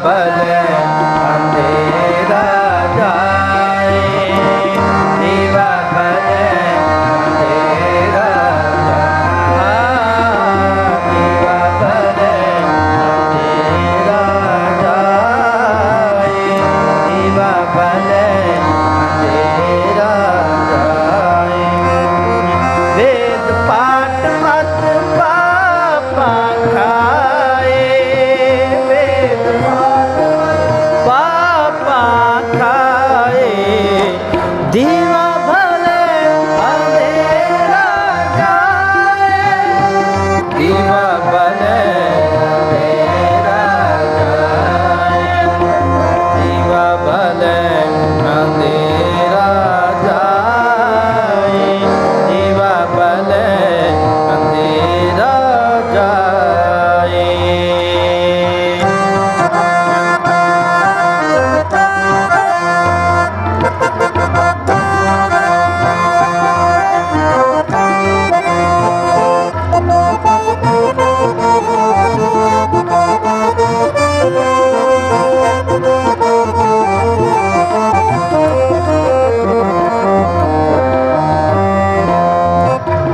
बल अंधेरा जाए, दीवा बल अंधेरा जाए, दीवा बल अंधेरा जाए, दीवा बल अंधेरा जाए। वेद पाठ मत पापा खाए, वेद पाठ पापा खाए, दीवा भले अंधेरा जाए, दीवा भले अंधेरा जाए, दीवा भले अंधेरा जाए, दीवा भले अंधेरा जाए।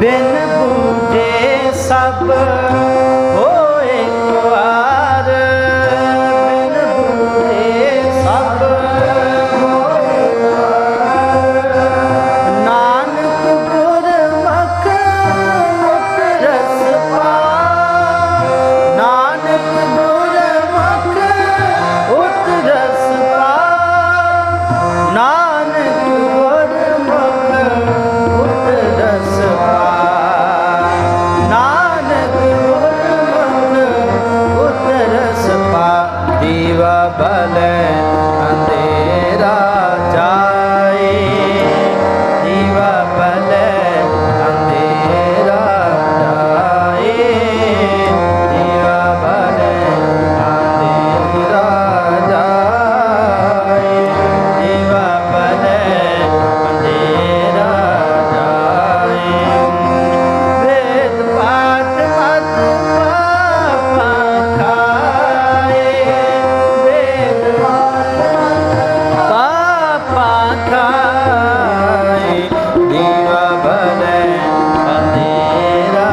बिन बूझे सब होए ख्वार, बिन बूझे सब होए ख्वार, नानक गुरमुख मुख रस पार, नानक गुरमुख उत रस पार, नानक गुरमुख उत रस पार, नानक गुरमुख उत रस पार, दीवा भल अंधेरा जाए, दीवा भल अंधेरा जाए, दीवा भल अंधेरा जाए, दीवा भल अंधेरा जाए। वेद पाठ मत पापा खाए, वेद पाठ पापा खाए, दीवा भल अंधेरा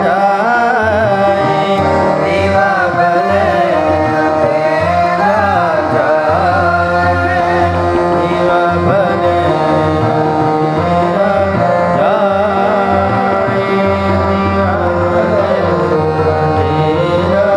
जाए, दीवा भल अंधेरा जाए, दीवा भल अंधेरा जाए, दीवा भल अंधेरा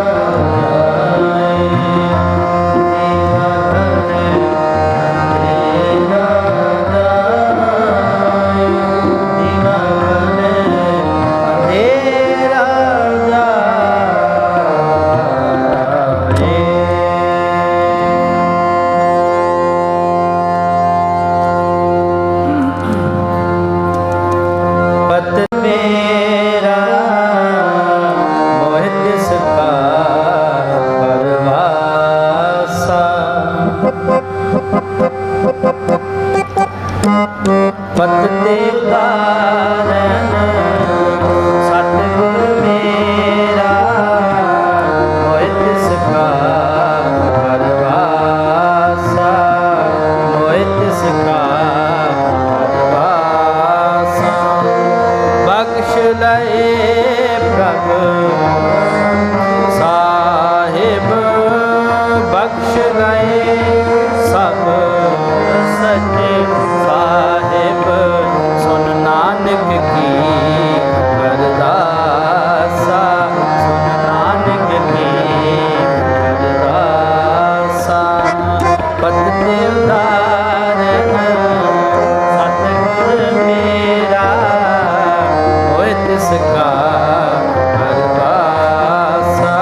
पत मेरा मोहित सका परवासा, पत ते कारण सतगुर मेरा मोहित सका परवासा, मोहित सका परवासा, बख्श लए प्रभु साहिब, बख्श लए सब सच्चे साहिब, सुन नानक की अरदासा, सुन नानक की अरदासा, पत ते उदारन सतगुर मेरा मोहित सका परवासा,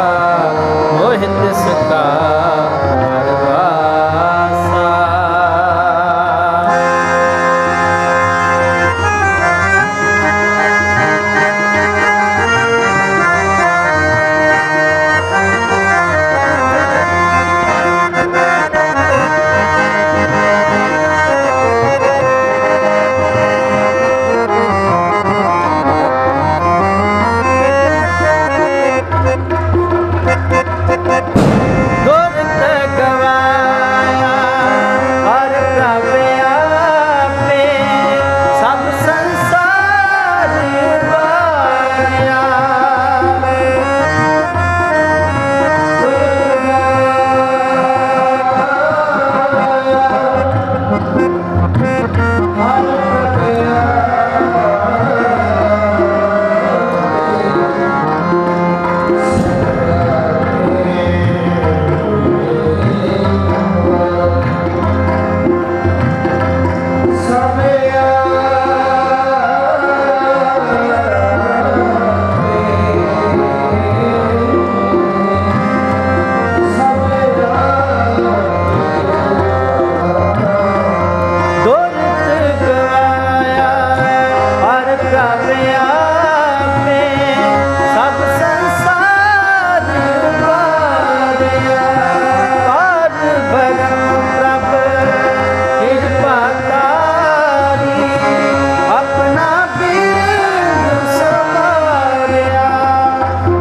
मोहित सका परवासा।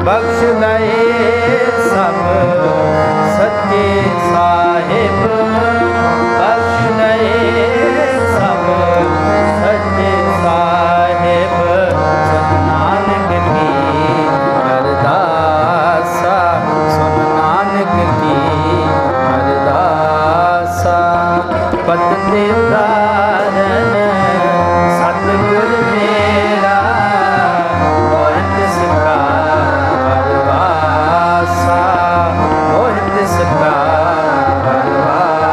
ਬਖਸ਼ ਲਏ ਸਭ ਸੱਚੇ ਸਾਹਿਬ, ਬਖਸ਼ ਲਏ ਸਭ ਸੱਚੇ ਸਾਹਿਬ। ਸੁਨ ਨਾਨਕ ਕੀ ਅਰਦਾਸਾ, ਸੁਨ ਨਾਨਕ ਕੀ ਅਰਦਾਸਾ। ਪਤ ਤੇ ਉਤਾਰਨ ਸਤਿਗੁਰ ਮੇਰਾ, ਹੋਇ ਤਿਸ ਕਾ ਪਰਵਾਸਾ, ਹੋਇ ਤਿਸ ਕਾ ਪਰਵਾਸਾ।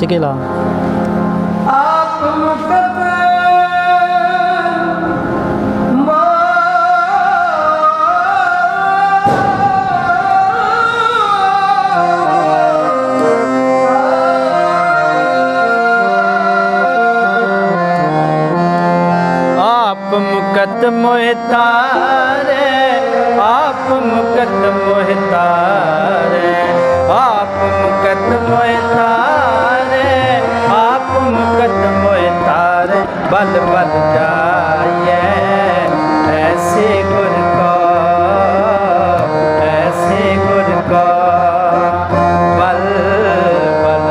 खिंच के ला। आप मुकत मुकत मोहि तारे, आप मुकत मोहि तारे, आप मुकत मोहि तारे, आप मुकत मोहि तारे। बल बल जाइए ऐसे गुर को, ऐसे गुर को बल बल,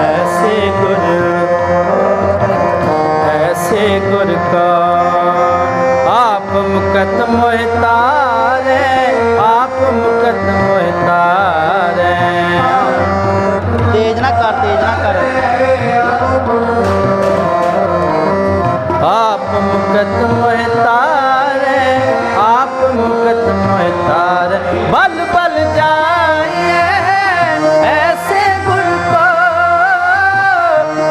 ऐसे गुर, ऐसे गुर को। आप मुकत मोहि तारे, आप मुकत मोहि तारे। तेज ना कर, तेज ना कर। आप मुकत मोहि तारे, आप मुकत मोहि तारे। बल बल जाइए ऐसे गुर को,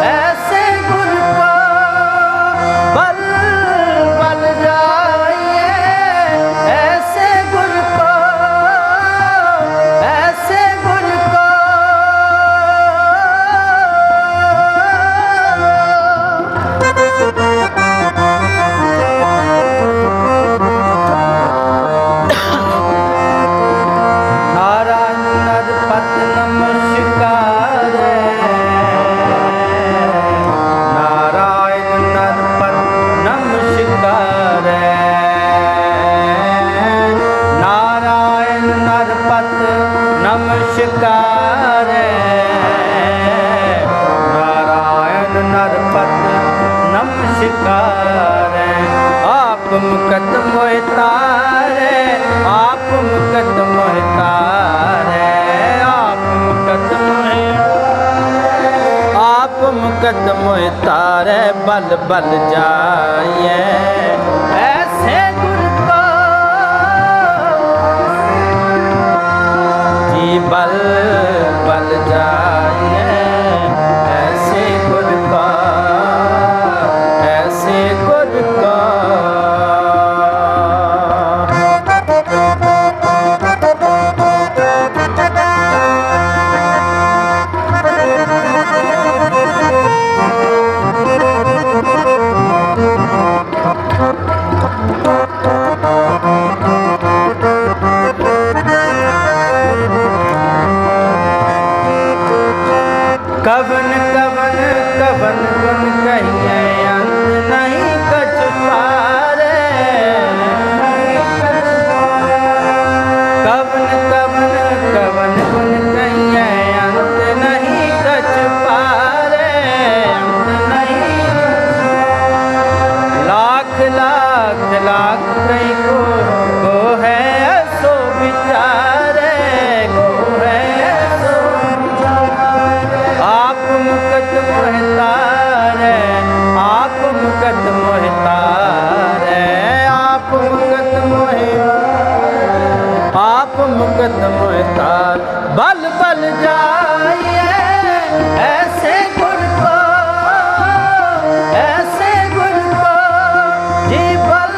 ऐसे गुर को बल बल जाइए ऐसे गुर को, ऐसे गुर को। नारायण नरपत नमस्कार, नारायण नरपत नमस्कार, नारायण नरपत नमस्कार, नारायण नरपत नमस्कार। आप मुकत मोहि तारे, आप मुकत मोहि तारे, आप मुकत मोहि, आप मुकत मोहि तारे। बल बल जाइए ऐसे गुर को जी, बल बल जाइए ऐसे गुर को, ऐसे गुर को। कवन कवन कवन गुण कहिए अंत नहीं कछु पारे। कवन कवन कवन गुण कहिए अंत नहीं कछु पारे, अंत नहीं। लाख लाख लाख कहीं को है सो विचारे, को है सो विचारे। आप मुकत मोहि तारे, आप मुकत मोहि तारे, आप मुकत मोहि, आप मुकत मोहि तारे। बल बल जाइए ऐसे गुर को, ऐसे गुर को जी। बल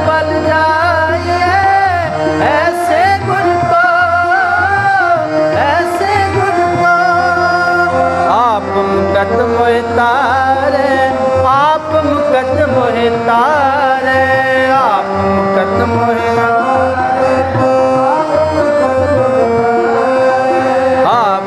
बल जाइए ऐसे गुर को, ऐसे गुर को। आप मुकत मोहि तारे, आप मुकत मोहि तारे, आप मुकत मोहि, आप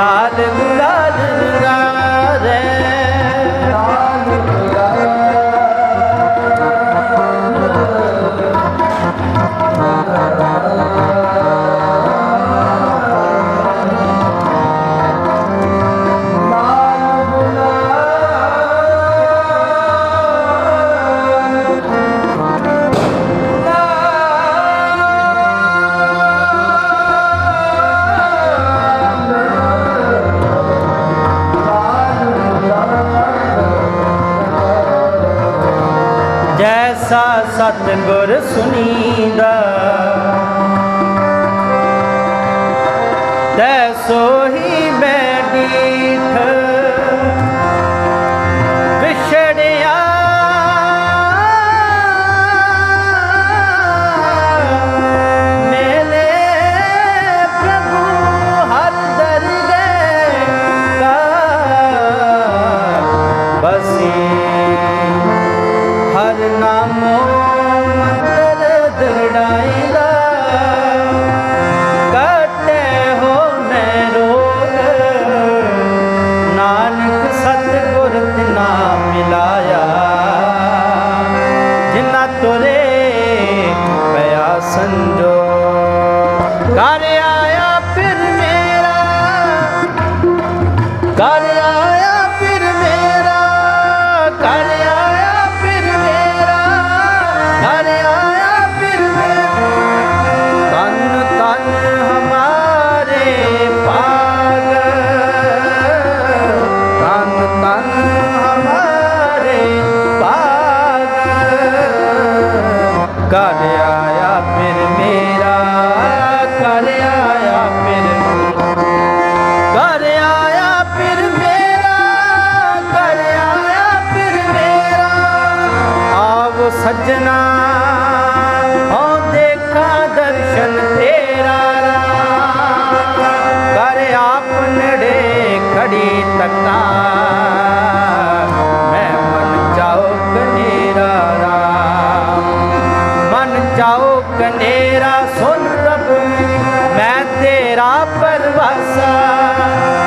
लाल गुलाल रे जैसा सतगुर सुनींदा तैसो ही मैं डीठ विछड़िया मेले प्रभु हर दरगह का बसी हर नामो मंत्र दृढ़ाईदा कटे हो मैं रोग नानक सतगुर तिना मिलाया जिन्ना तुरे पया संजो घर आया फिर मेरा घर आया फिर मेरा घर आया फिर मेरा घर आया फिर मेरा तन तन हमारे पाग तन तन हमारे पाग घर आया फिर मेरा घर आया फिर घर आया फिर मेरा घर आया फिर मेरा आओ सजना हो देखा दर्शन तेरा कर आप नड़े खड़ी तका मैं मन जाओ कनेरा मन जाओ कनेरा सुन प्रभु मैं तेरा परवासा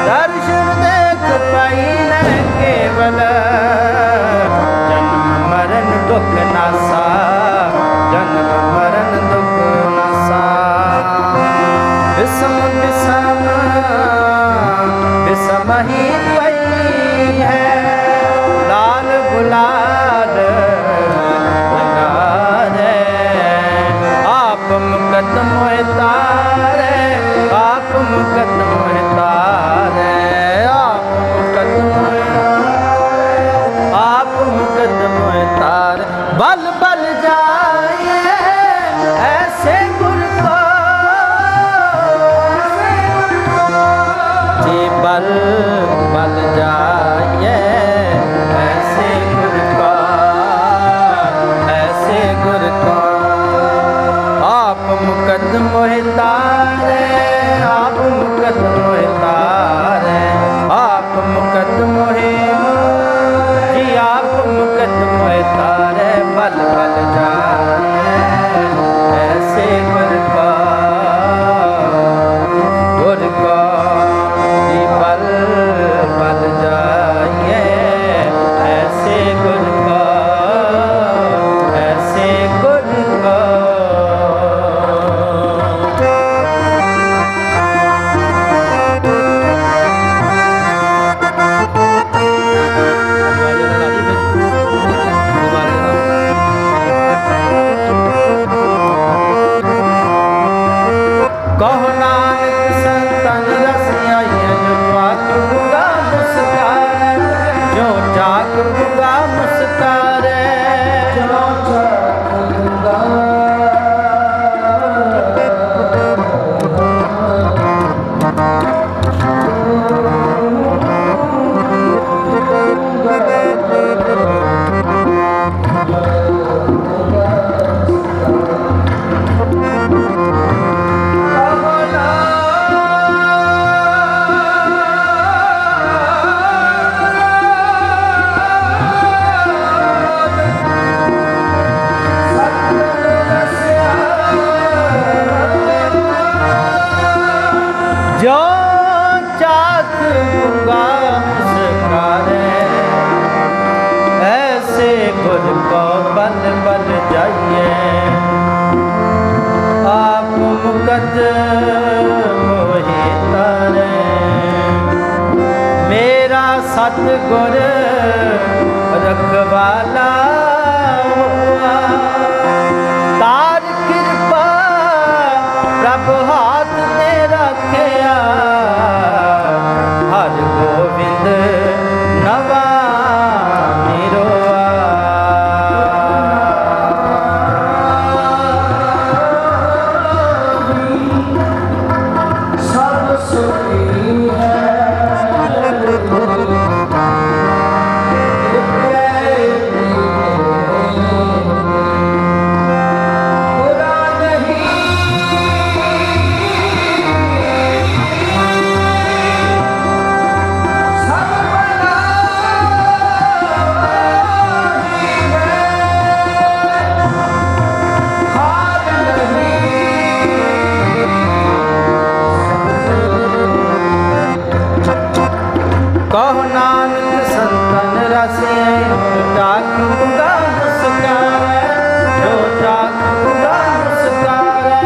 दर्शन देख पाई न केवल जन्म मरण दुख नासा जन्म मरण दुख नासा विषम विषम विषम ही वही है लाल गुलाल लगा रे आप मुकदम तारे आप मुकदम तारे आप मुकदम तारे बल बल जाए ऐसे गुर को जी बल बल जाए ऐसे गुर को ऐसे गुर को आप मुकदम तारे आप मुकदम तारे आप मुकदम जी आप मुकदम तारे बल बल जाए ऐसे गुर का जी बल बल जाए ऐसे गुर का ऐसे गुर का गूंगा मुस्कारे, ऐसे गुर को बल बल जाइए। आप मुकद मोहि तारे, मेरा सतगुर रखवाला हुआ। तार कृपा प्रभ हाथ ने रखिया, हर गोविंद नवा निरोआ। सब सुखी है कहो नानक संतन रसिए, डाकूंगा मुस्कारे, जो डाकूंगा मुस्कारे।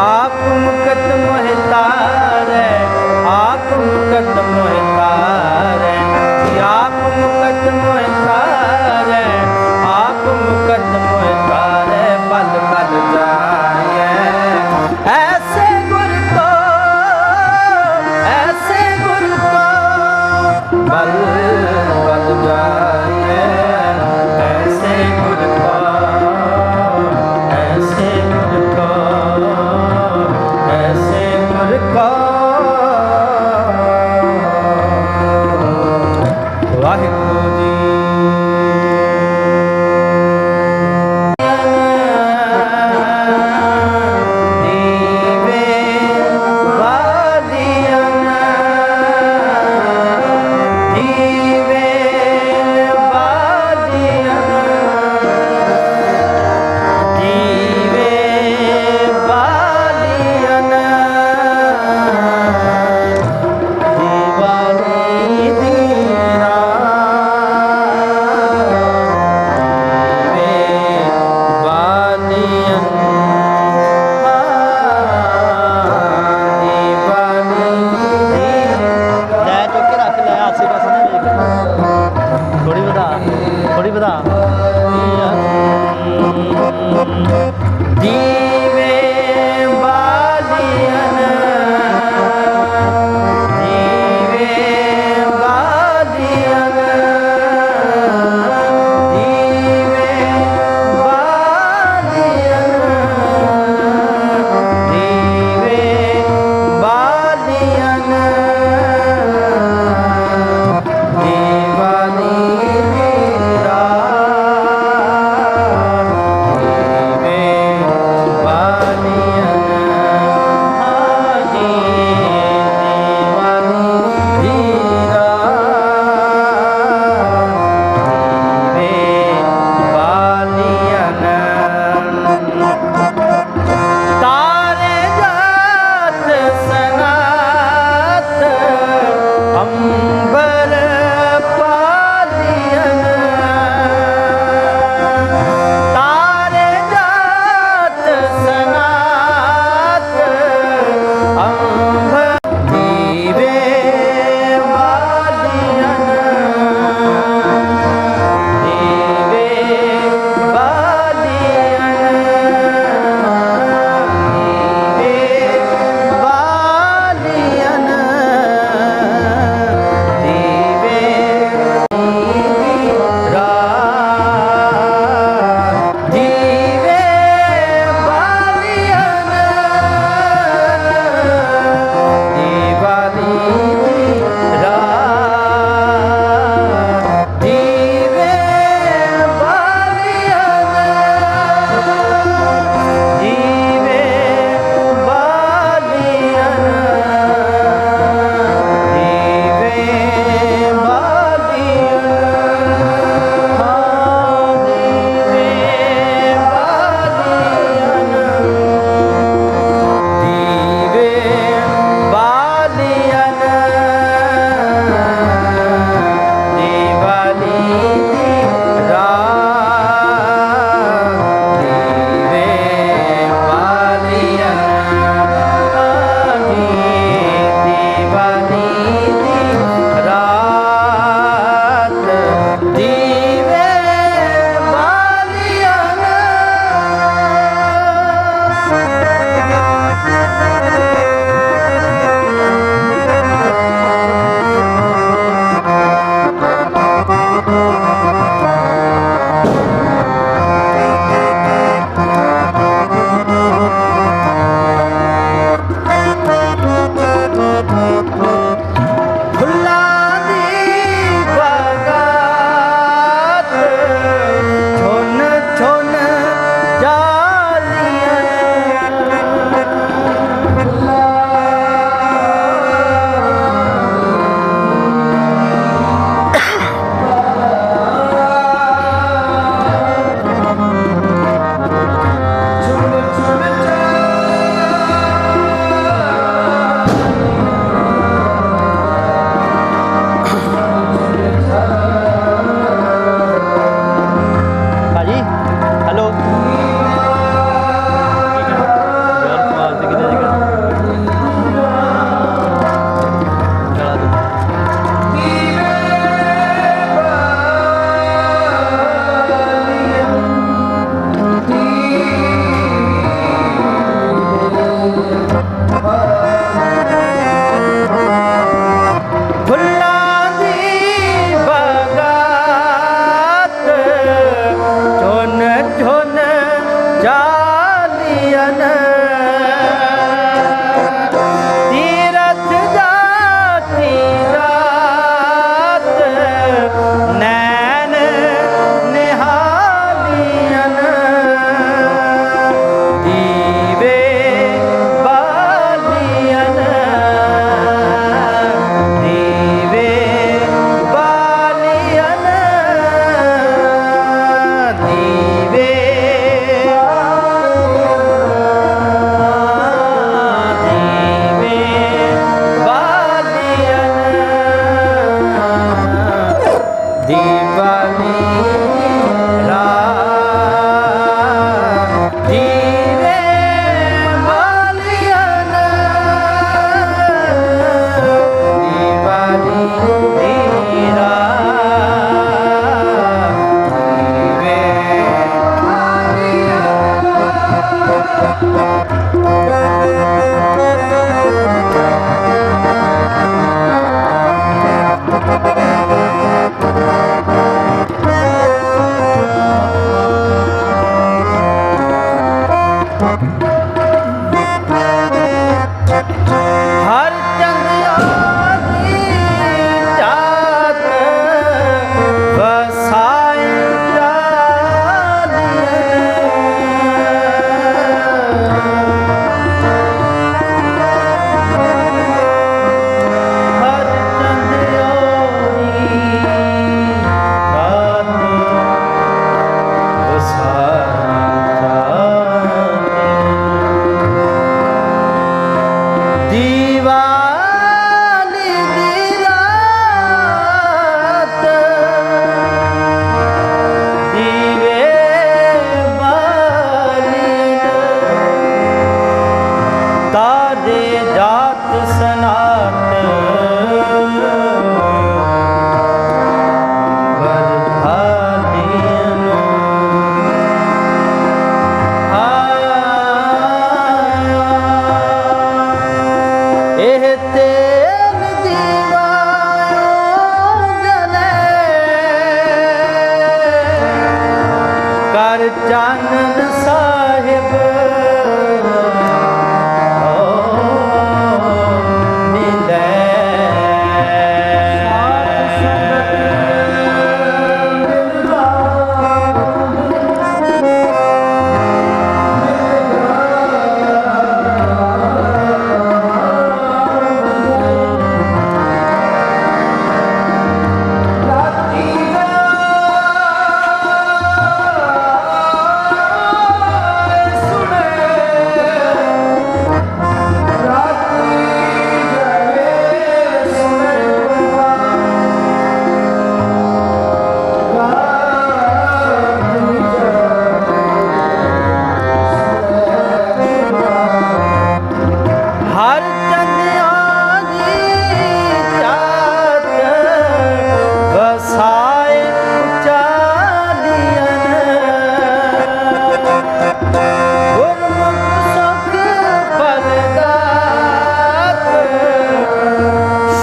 आप मुकत मोहि तारे, आप मुकत मोहि तारे, आप मुकत मोहि तारे, आप मुकत मोहि तारे। बल बल जाए ऐसे गुर को, ऐसे गुर को बल बल जाए, ऐसे गुर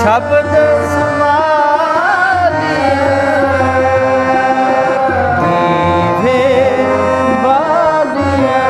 शब्द समालिया दीवे बालिया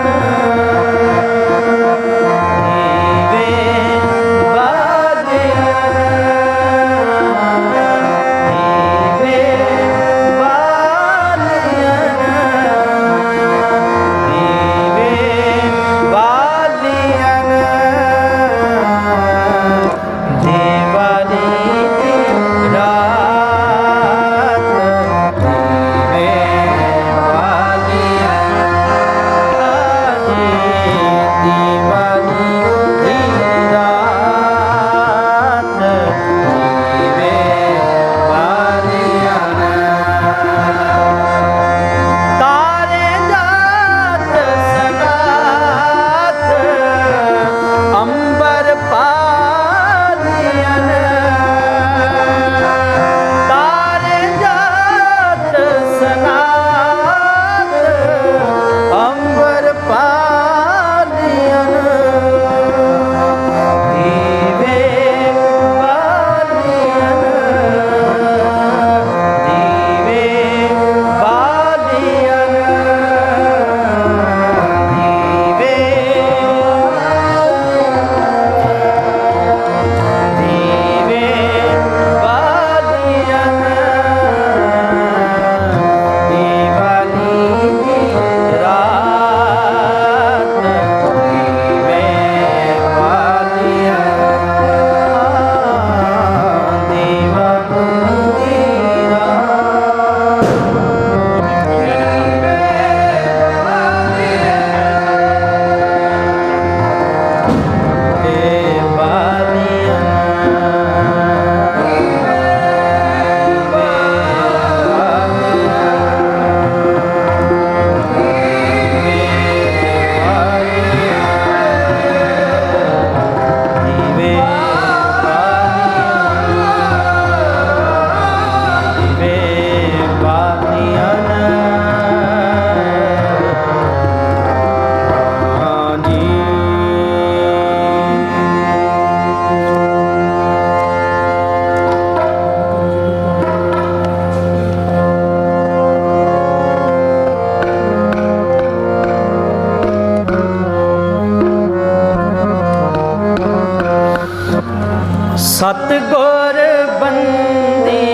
सतगुर बंदी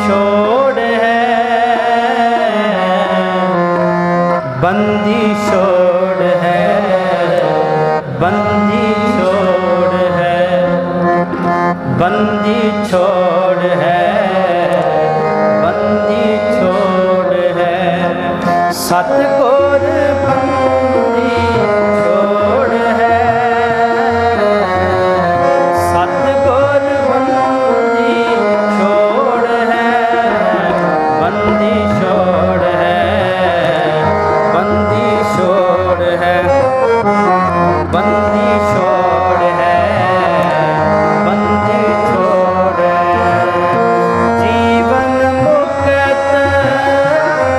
छोड़ है, बंदी छोड़ है, बंदी छोड़ है, बंदी छोड़ है, बंदी छोड़ है। सतगुर बंदी छोड़ है, सतगुर बंदी छोड़ है, बंदी छोड़ है, बंदी छोड़ है, बंदी छोड़ है, बंदी छोड़ है। जीवन मुक्त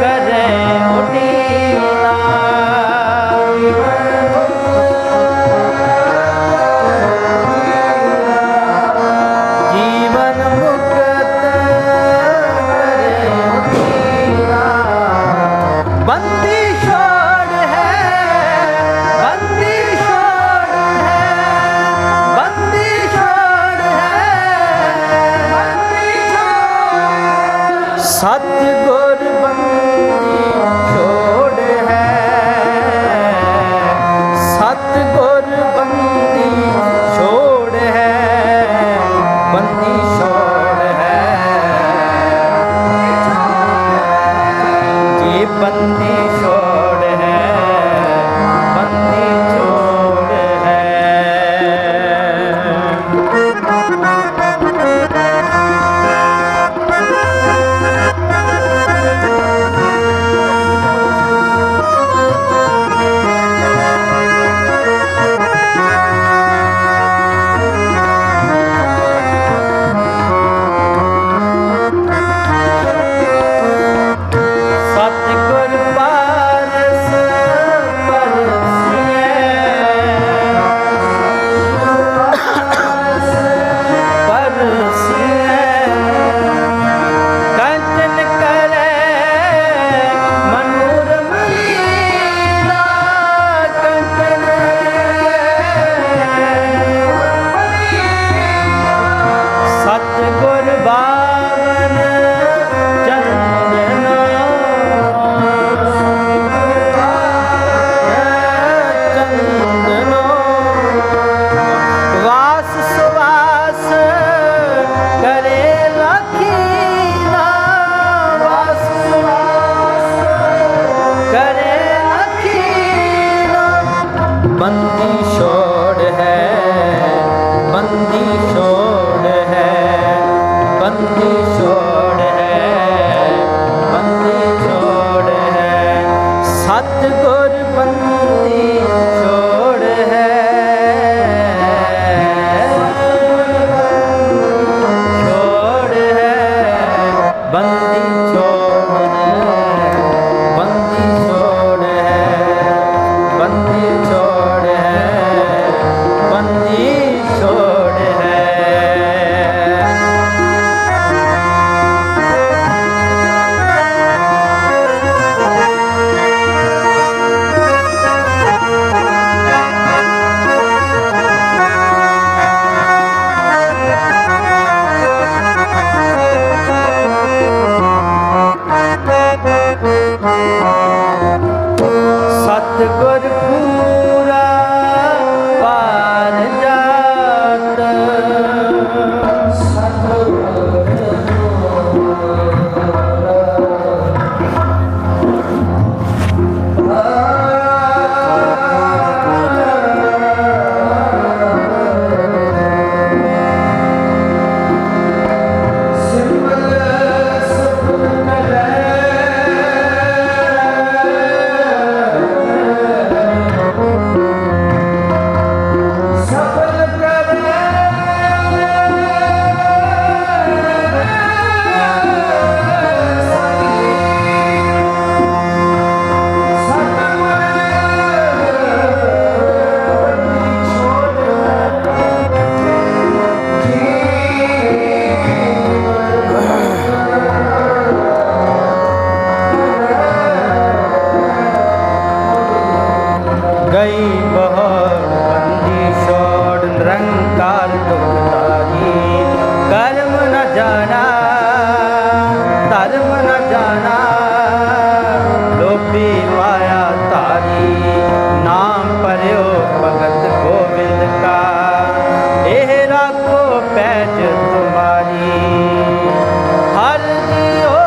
करे उठीला, जीवन मुक्त करे उठीला। बंदी छोड़ है, बंदी छोड़ है, बंदी छोड़ है, बंदी छोड़। सतगुर बंदी छोड़ है, सतगुर बंदी छोड़ है, बंदी छोड़ है, जी बंदी छोड़ है, बंदी छोड़ है। गई बहुत बंदी छोड़ निरंकार दुखदारी कर्म न जाना धर्म न जाना लोभी माया तारी नाम पर्यो भगत गोविंद का एह राखो पैज तुम्हारी हर जियो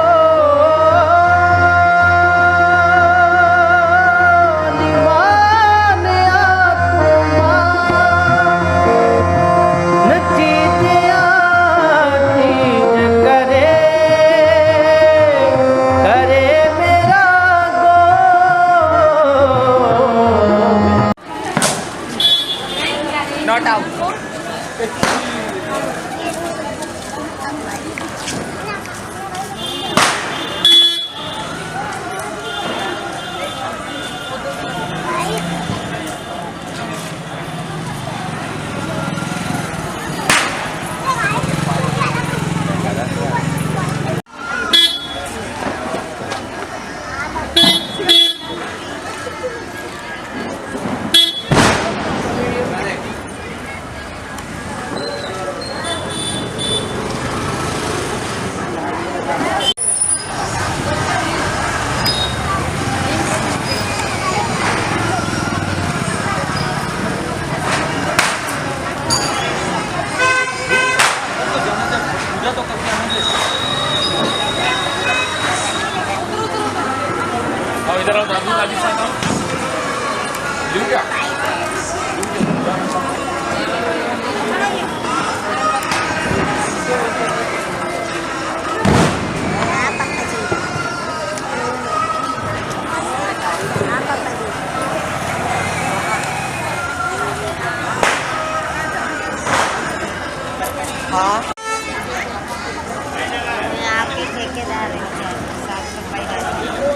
Not out. इधर आओ दादू दादी साथ आओ लियो क्या हाँ मैं आपके ठेकेदार साफ सफाई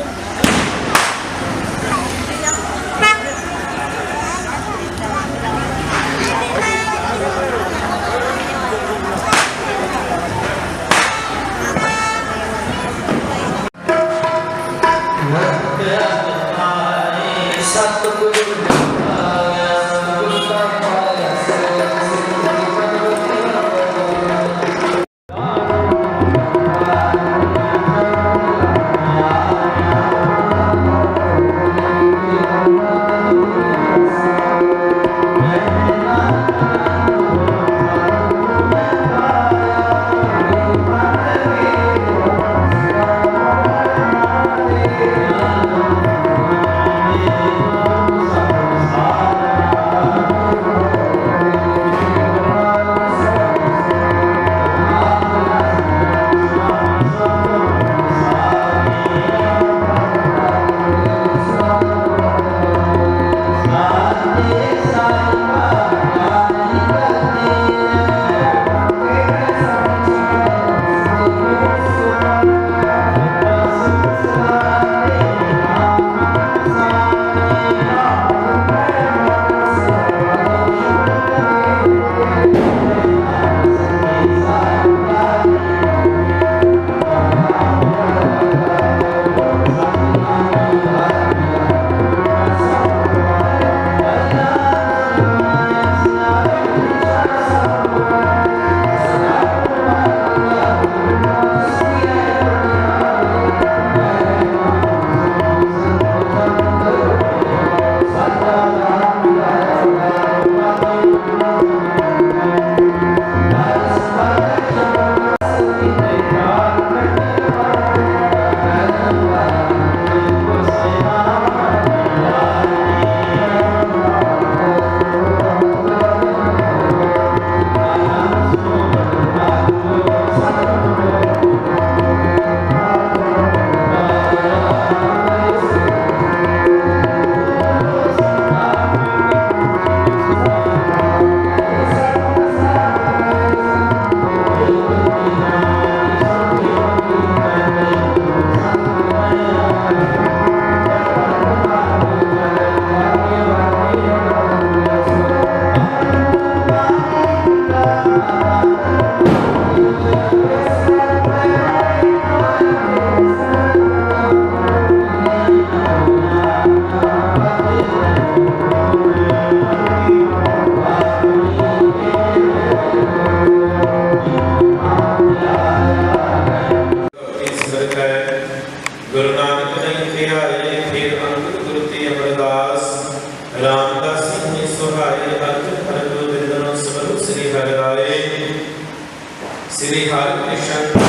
श्री हरिकृष्ण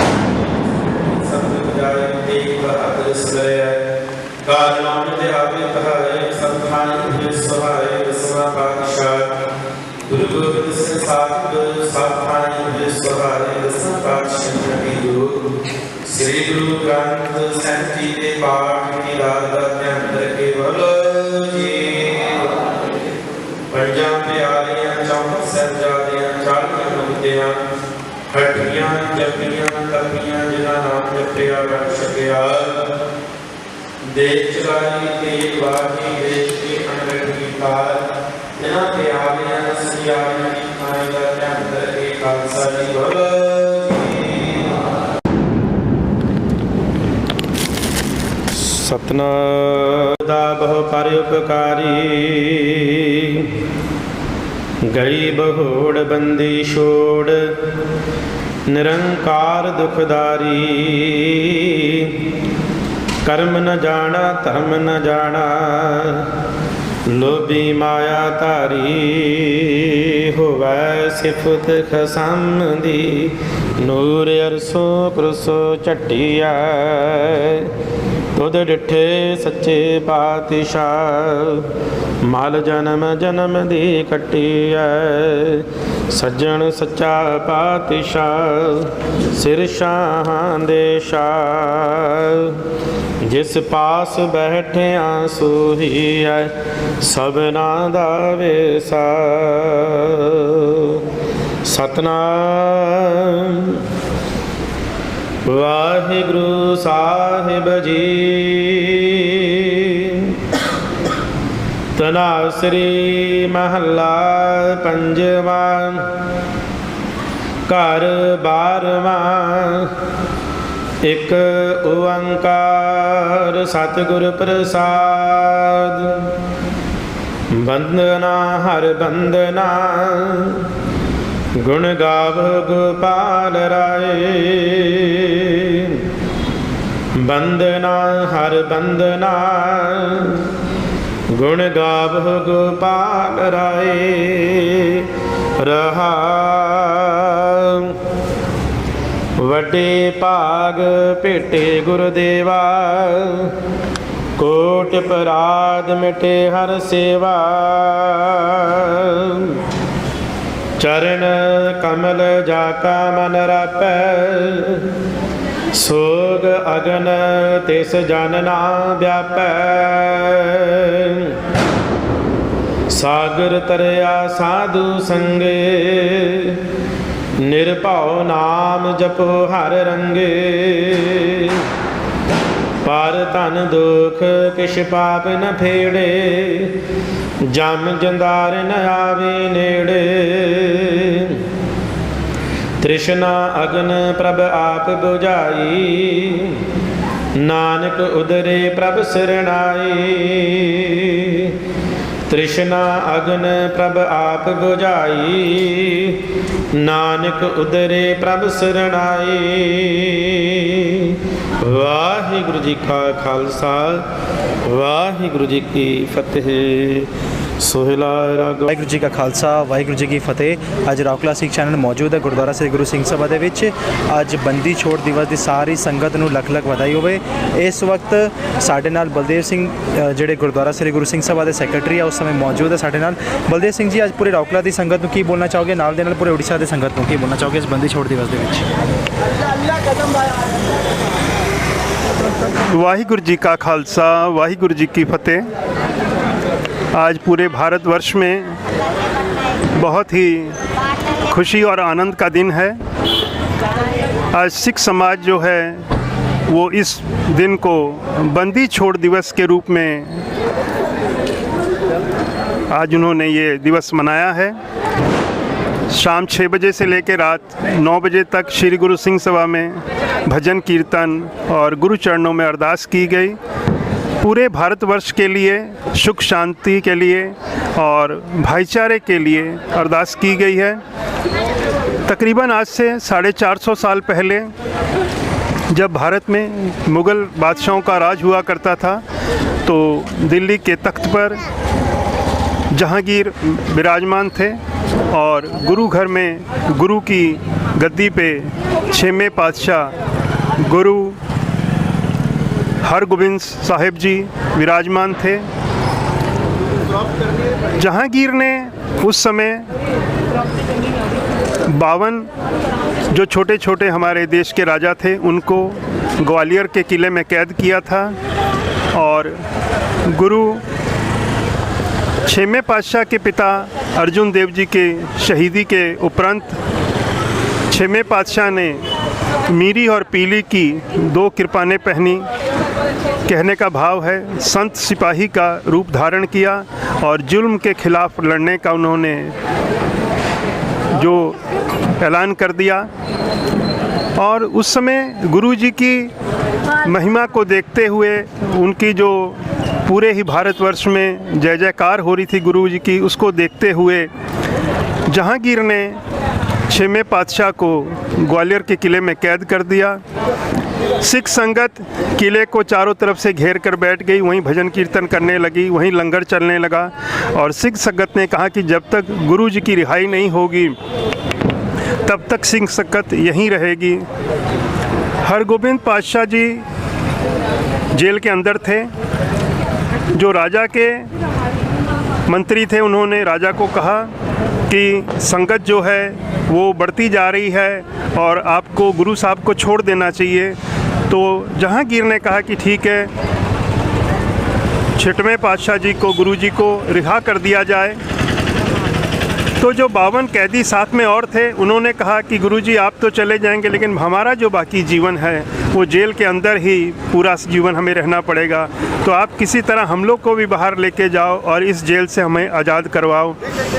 सतगुरु जाय तेग बहादुर सलय कारणों देहावे कहाय संतान हुए सहाय विश्वा पातशाह गुरु गोविंद सिंह साहिब संतान हुए सहाय विश्वा पातशाह की योग श्री गुरु ग्रंथ साहिब जी के पाठ की रात के अंदर केवल जी पंजाब प्यारियां चौक सहजादियां चालियां मुक्तियां हटियां जपियां तपियां जिन्हां नाम जपिया बन सकिया देश चलाई तेज वाही देश की अनगढ़ की कार जिन्हां प्यारियां सजियारियां की खाएगा के अंदर के खालसा जी बोलो सतनाम दा बहु पर उपकारी गई बहोड़ बंदी छोड़ निरंकार दुखदारी कर्म न जाना धर्म न जाना लोभी माया तारी होवै सिफत खसम दी नूर अरसों कुरसो चटिया तुद डिठे सच्चे पातशाह मल जन्म जन्म दी कट्टी है सज्जन सच्चा पातशाह सिर शाहां दे शाह जिस पास बैठे आंसू ही है सबना दा वेसा सतनाम वाहिगुरु साहिब जी तनासरी महला पंजवा घर बारवा एक ओंकार सतगुर प्रसाद बंदना हर बंदना गुण गाव गोपाल राय बंदना हर बंदना गुण गाव गोपाल राय रहा वड्डे भाग भेटे गुरुदेवा कोट पराध मिटे हर सेवा चरण कमल जाका मन रापै सोग अगन तिस जन ना व्यापै सागर तरया साधु संगे निर्भव नाम जपो हर रंगे पर धन दुख किश पाप न फेड़े जम जंदार न आवे नेड़े तृष्णा अगन प्रभ आप बुझाई नानक उदरे प्रभ सरणाई तृष्णा अगन प्रभ आप बुझाई नानक उदरे प्रभ सरणाई वाहिगुरु जी का खालसा वाहिगुरु जी की फतेह सोहला राग वाहिगुरु जी का खालसा वाहिगुरु जी की फतेह। अज राव क्लासिक चैनल मौजूद है गुरुद्वारा श्री गुरु सिंह सभा दे विच। अज बंदी छोड़ दिवस की सारी संगत नूं लख लख वधाई होवे। इस वक्त साडे नाल बलदेव सिंह जिहड़े गुरुद्वारा श्री गुरु सिंह सभा के सैकटरी है उस समय मौजूद है साडे नाल। बलदेव सिंह जी अज पूरे रावकला की संगत नूं की बोलना चाहोगे, नाल दे नाल पूरे उड़ीसा की संगत नूं की बोलना चाहोगे इस बंदी छोड़ दिवस दे विच? वाहिगुरु जी का खालसा वाहिगुरु जी की फतेह। आज पूरे भारतवर्ष में बहुत ही खुशी और आनंद का दिन है। आज सिख समाज जो है वो इस दिन को बंदी छोड़ दिवस के रूप में आज उन्होंने ये दिवस मनाया है। शाम 6 बजे से लेकर रात 9 बजे तक श्री गुरु सिंह सभा में भजन कीर्तन और गुरु चरणों में अरदास की गई। पूरे भारतवर्ष के लिए सुख शांति के लिए और भाईचारे के लिए अरदास की गई है। तकरीबन आज से 450 साल पहले जब भारत में मुग़ल बादशाहों का राज हुआ करता था तो दिल्ली के तख्त पर जहांगीर विराजमान थे और गुरु घर में गुरु की गद्दी पे 6वें पातशाह गुरु हरगोबिंद साहिब जी विराजमान थे। जहांगीर ने उस समय 52 जो छोटे छोटे हमारे देश के राजा थे उनको ग्वालियर के किले में कैद किया था और गुरु 6वें पातशाह के पिता अर्जुन देव जी के शहीदी के उपरांत 6वें पातशाह ने मीरी और पीली की 2 कृपानें पहनी। कहने का भाव है संत सिपाही का रूप धारण किया और जुल्म के खिलाफ लड़ने का उन्होंने जो ऐलान कर दिया। और उस समय गुरु जी की महिमा को देखते हुए उनकी जो पूरे ही भारतवर्ष में जय जयकार हो रही थी गुरु जी की, उसको देखते हुए जहांगीर ने 6वें पातशाह को ग्वालियर के किले में कैद कर दिया। सिख संगत किले को चारों तरफ से घेर कर बैठ गई, वहीं भजन कीर्तन करने लगी, वहीं लंगर चलने लगा। और सिख संगत ने कहा कि जब तक गुरु जी की रिहाई नहीं होगी तब तक सिख संगत यहीं रहेगी। हरगोबिंद पातशाह जी जेल के अंदर थे। जो राजा के मंत्री थे उन्होंने राजा को कहा कि संगत जो है वो बढ़ती जा रही है और आपको गुरु साहब को छोड़ देना चाहिए। तो जहांगीर ने कहा कि ठीक है, 6वें पातशाह जी को गुरु जी को रिहा कर दिया जाए। तो जो 52 कैदी साथ में और थे उन्होंने कहा कि गुरुजी आप तो चले जाएंगे लेकिन हमारा जो बाकी जीवन है वो जेल के अंदर ही पूरा जीवन हमें रहना पड़ेगा, तो आप किसी तरह हम लोग को भी बाहर लेके जाओ और इस जेल से हमें आज़ाद करवाओ।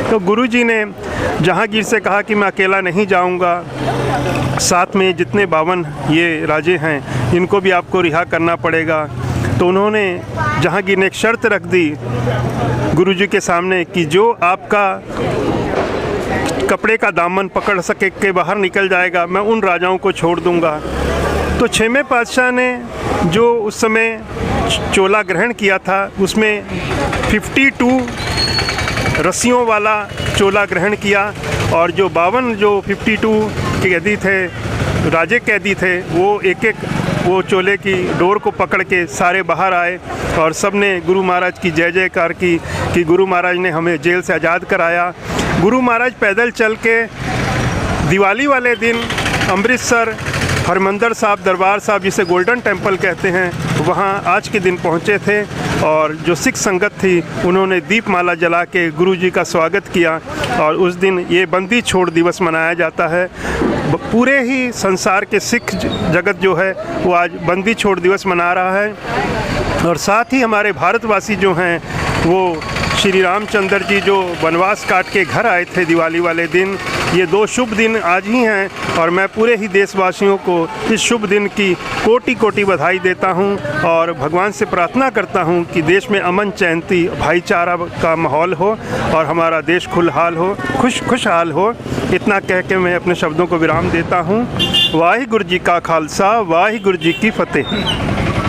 तो गुरुजी ने जहांगीर से कहा कि मैं अकेला नहीं जाऊंगा, साथ में जितने 52 ये राजे हैं इनको भी आपको रिहा करना पड़ेगा। तो उन्होंने जहांगीर ने एक शर्त रख दी गुरुजी के सामने कि जो आपका कपड़े का दामन पकड़ सके के बाहर निकल जाएगा मैं उन राजाओं को छोड़ दूंगा। तो 6वें पातशाह ने जो उस समय चोला ग्रहण किया था उसमें 52 रस्सियों वाला चोला ग्रहण किया और जो 52 जो 52 कैदी थे, राजे कैदी थे, वो एक एक वो चोले की डोर को पकड़ के सारे बाहर आए और सब ने गुरु महाराज की जय जयकार की कि गुरु महाराज ने हमें जेल से आज़ाद कराया। गुरु महाराज पैदल चल के दिवाली वाले दिन अमृतसर हरमंदर साहब दरबार साहब जिसे गोल्डन टेम्पल कहते हैं वहाँ आज के दिन पहुँचे थे और जो सिख संगत थी उन्होंने दीपमाला जला के गुरु जी का स्वागत किया और उस दिन ये बंदी छोड़ दिवस मनाया जाता है। पूरे ही संसार के सिख जगत जो है वो आज बंदी छोड़ दिवस मना रहा है। और साथ ही हमारे भारतवासी जो हैं वो श्री रामचंद्र जी जो वनवास काट के घर आए थे दिवाली वाले दिन, ये 2 शुभ दिन आज ही हैं और मैं पूरे ही देशवासियों को इस शुभ दिन की कोटि कोटि बधाई देता हूं और भगवान से प्रार्थना करता हूं कि देश में अमन चैनती भाईचारा का माहौल हो और हमारा देश खुशहाल हो खुशहाल हो। इतना कह के मैं अपने शब्दों को विराम देता हूं। वाहिगुरु जी का खालसा, वाहिगुरु जी की फतेह।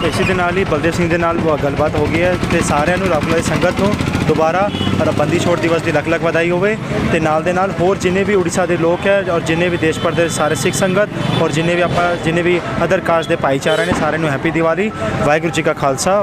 इसी ਦੇ ਨਾਲ ਹੀ ਬਲਦੇਵ ਸਿੰਘ ਦੇ ਨਾਲ ਗੱਲਬਾਤ ਹੋ ਗਈ ਹੈ ਤੇ ਸਾਰਿਆਂ ਨੂੰ ਰੱਬ ਦੀ ਸੰਗਤ ਨੂੰ ਦੁਬਾਰਾ ਬੰਦੀ ਛੋੜ ਦਿਵਸ ਦੀ ਲੱਖ ਲੱਖ ਵਧਾਈ ਹੋਵੇ ਤੇ ਨਾਲ ਦੇ ਨਾਲ ਹੋਰ ਜਿੰਨੇ ਵੀ ਉੜੀਸਾ ਦੇ ਲੋਕ ਹੈ ਔਰ ਜਿੰਨੇ ਵੀ ਦੇਸ਼ ਭਰ ਦੇ ਸਾਰੇ ਸਿੱਖ ਸੰਗਤ ਔਰ ਜਿੰਨੇ ਵੀ ਅਦਰ ਕਾਸਟ ਦੇ ਭਾਈਚਾਰੇ ਨੇ ਸਾਰਿਆਂ ਨੂੰ ਹੈਪੀ ਦੀਵਾਲੀ। ਵਾਹਿਗੁਰੂ ਜੀ ਕਾ ਖਾਲਸਾ।